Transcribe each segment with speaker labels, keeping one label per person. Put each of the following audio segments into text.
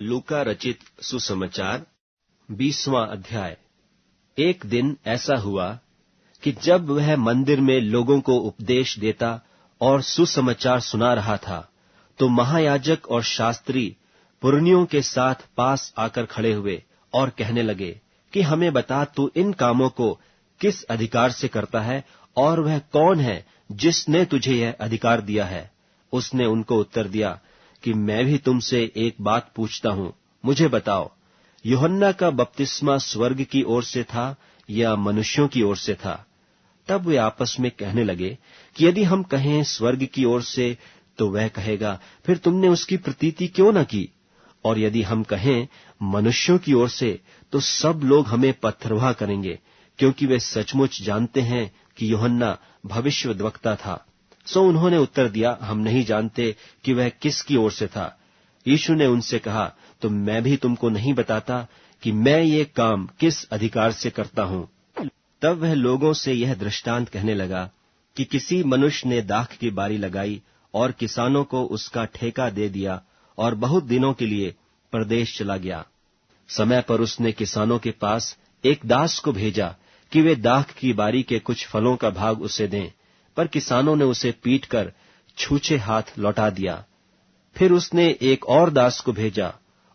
Speaker 1: लूका रचित सुसमाचार 20वां अध्याय। एक दिन ऐसा हुआ कि जब वह मंदिर में लोगों को उपदेश देता और सुसमाचार सुना रहा था, तो महायाजक और शास्त्री पुरनियों के साथ पास आकर खड़े हुए और कहने लगे कि हमें बता, तू इन कामों को किस अधिकार से करता है, और वह कौन है जिसने तुझे यह अधिकार दिया है? उसने उनको उत्तर दिया कि मैं भी तुमसे एक बात पूछता हूं, मुझे बताओ, यूहन्ना का बपतिस्मा स्वर्ग की ओर से था या मनुष्यों की ओर से था? तब वे आपस में कहने लगे कि यदि हम कहें स्वर्ग की ओर से, तो वह कहेगा, फिर तुमने उसकी प्रतीति क्यों न की? और यदि हम कहें मनुष्यों की ओर से, तो सब लोग हमें पथरवाह करेंगे, क्योंकि वे सचमुच जानते हैं कि यूहन्ना भविष्यद्वक्ता था। सो उन्होंने उत्तर दिया, हम नहीं जानते कि वह किसकी ओर से था। यीशु ने उनसे कहा, तो मैं भी तुमको नहीं बताता कि मैं ये काम किस अधिकार से करता हूं। तब वह लोगों से यह दृष्टांत कहने लगा कि किसी मनुष्य ने दाख की बारी लगाई और किसानों को उसका ठेका दे दिया और बहुत दिनों के लिए परदेश चला गया। समय पर उसने किसानों के पास एक दास को भेजा कि वे दाख की बारी के कुछ फलों का भाग उसे दें, पर किसानों ने उसे पीटकर छूछे हाथ लौटा दिया। फिर उसने एक और दास को भेजा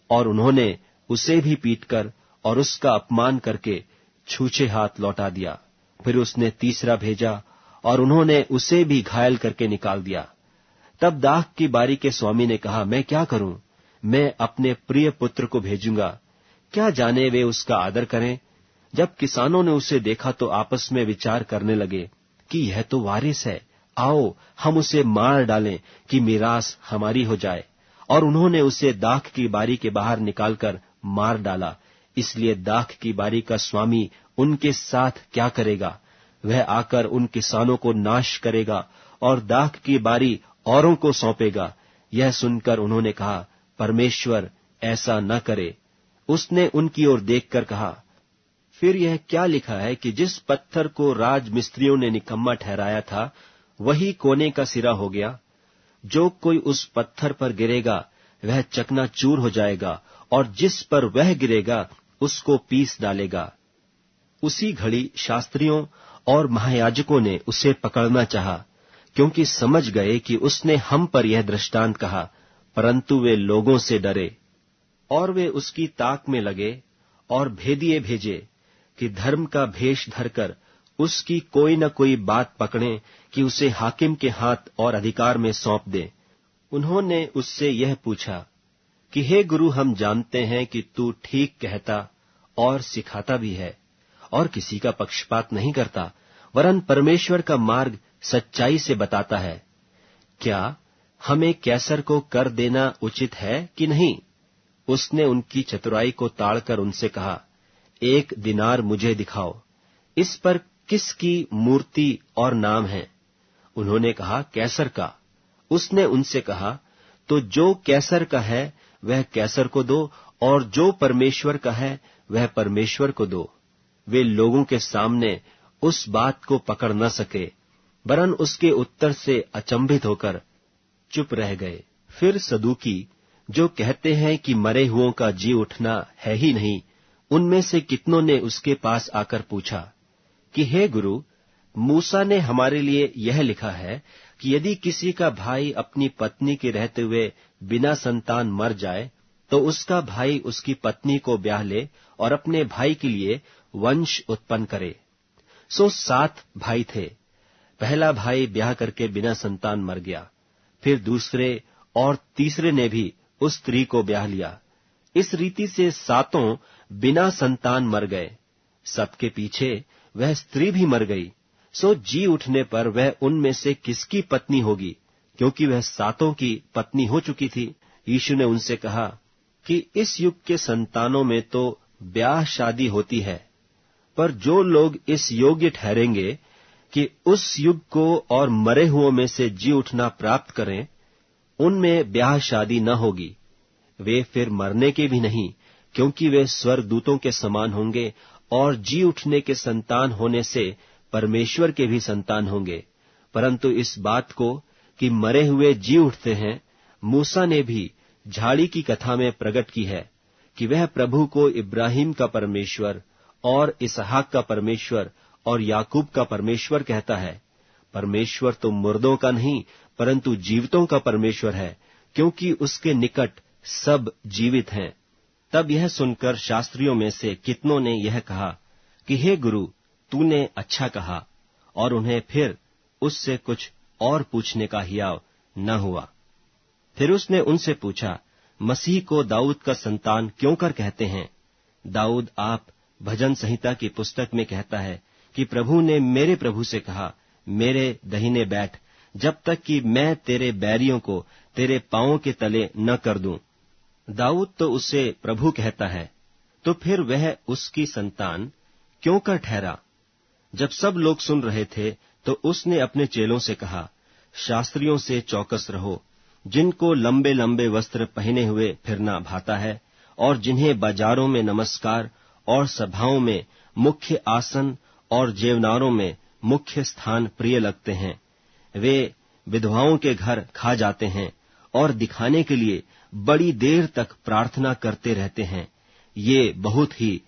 Speaker 1: और उन्होंने उसे भी पीटकर और उसका अपमान करके छूछे हाथ लौटा दिया। फिर उसने तीसरा भेजा और उन्होंने उसे भी घायल करके निकाल दिया। तब दाख की बारी के स्वामी ने कहा, मैं क्या करूं? मैं अपने प्रिय पुत्र को भेजूंगा, क्या जाने वे उसका आदर करें। जब किसानों ने उसे देखा तो आपस में विचार करने लगे कि यह तो वारिस है, आओ हम उसे मार डालें कि मीरास हमारी हो जाए। और उन्होंने उसे दाख की बारी के बाहर निकालकर मार डाला। इसलिए दाख की बारी का स्वामी उनके साथ क्या करेगा? वह आकर उन किसानों को नाश करेगा और दाख की बारी औरों को सौंपेगा। यह सुनकर उन्होंने कहा, परमेश्वर ऐसा न करे। उसने उनकी ओर देखकर कहा, फिर यह क्या लिखा है कि जिस पत्थर को राजमिस्त्रियों ने निकम्मा ठहराया था, वही कोने का सिरा हो गया। जो कोई उस पत्थर पर गिरेगा वह चकनाचूर हो जाएगा, और जिस पर वह गिरेगा उसको पीस डालेगा। उसी घड़ी शास्त्रियों और महायाजकों ने उसे पकड़ना चाहा, क्योंकि समझ गए कि उसने हम पर यह दृष्टांत कहा, परंतु वे लोगों से डरे। और वे उसकी ताक में लगे और भेदिए भेजे कि धर्म का भेष धरकर उसकी कोई न कोई बात पकड़ें कि उसे हाकिम के हाथ और अधिकार में सौंप दें। उन्होंने उससे यह पूछा कि हे गुरु, हम जानते हैं कि तू ठीक कहता और सिखाता भी है और किसी का पक्षपात नहीं करता, वरन परमेश्वर का मार्ग सच्चाई से बताता है। क्या हमें कैसर को कर देना उचित है कि नहीं? उसने उनकी चतुराई को ताड़कर उनसे कहा, 1 दिनार मुझे दिखाओ, इस पर किसकी मूर्ति और नाम है? उन्होंने कहा, कैसर का। उसने उनसे कहा, तो जो कैसर का है वह कैसर को दो, और जो परमेश्वर का है वह परमेश्वर को दो। वे लोगों के सामने उस बात को पकड़ न सके, वरन उसके उत्तर से अचंभित होकर चुप रह गए। फिर सदूकी, जो कहते हैं कि मरे हुओं का जी उठना है ही नहीं, उनमें से कितनों ने उसके पास आकर पूछा कि हे गुरु, मूसा ने हमारे लिए यह लिखा है कि यदि किसी का भाई अपनी पत्नी के रहते हुए बिना संतान मर जाए, तो उसका भाई उसकी पत्नी को ब्याह ले और अपने भाई के लिए वंश उत्पन्न करे। सो 7 भाई थे। पहला भाई ब्याह करके बिना संतान मर गया। फिर दूसरे और तीसरे ने भी उस स्त्री को ब्याह लिया। इस रीति से 7 बिना संतान मर गए। सबके पीछे वह स्त्री भी मर गई। सो जी उठने पर वह उनमें से किसकी पत्नी होगी, क्योंकि वह 7 की पत्नी हो चुकी थी। यीशु ने उनसे कहा कि इस युग के संतानों में तो ब्याह शादी होती है, पर जो लोग इस योग्य ठहरेंगे कि उस युग को और मरे हुओं में से जी उठना प्राप्त करें, उनमें ब्याह शादी न होगी। वे फिर मरने के भी नहीं, क्योंकि वे स्वर्गदूतों के समान होंगे और जी उठने के संतान होने से परमेश्वर के भी संतान होंगे। परंतु इस बात को कि मरे हुए जी उठते हैं, मूसा ने भी झाड़ी की कथा में प्रकट की है कि वह प्रभु को इब्राहिम का परमेश्वर और इसहाक का परमेश्वर और याकूब का परमेश्वर कहता है। परमेश्वर तो मुर्दों का नहीं परंतु जीवितों का परमेश्वर है, क्योंकि उसके निकट सब जीवित हैं। तब यह सुनकर शास्त्रियों में से कितनों ने यह कहा कि हे गुरु, तूने अच्छा कहा, और उन्हें फिर उससे कुछ और पूछने का हियाव न हुआ। फिर उसने उनसे पूछा, मसीह को दाऊद का संतान क्यों कर कहते हैं? दाऊद आप भजन संहिता की पुस्तक में कहता है कि प्रभु ने मेरे प्रभु से कहा, मेरे दाहिने बैठ, जब तक कि मैं तेरे बैरियों को तेरे पांवों के तले न कर दूं। दाऊद तो उसे प्रभु कहता है, तो फिर वह उसकी संतान क्यों कर ठहरा? जब सब लोग सुन रहे थे तो उसने अपने चेलों से कहा, शास्त्रियों से चौकस रहो, जिनको लंबे लंबे वस्त्र पहने हुए फिरना भाता है और जिन्हें बाजारों में नमस्कार और सभाओं में मुख्य आसन और जेवनारों में मुख्य स्थान प्रिय लगते हैं। वे विधवाओं के घर खा जाते हैं और दिखाने के लिए बड़ी देर तक प्रार्थना करते रहते हैं। ये बहुत ही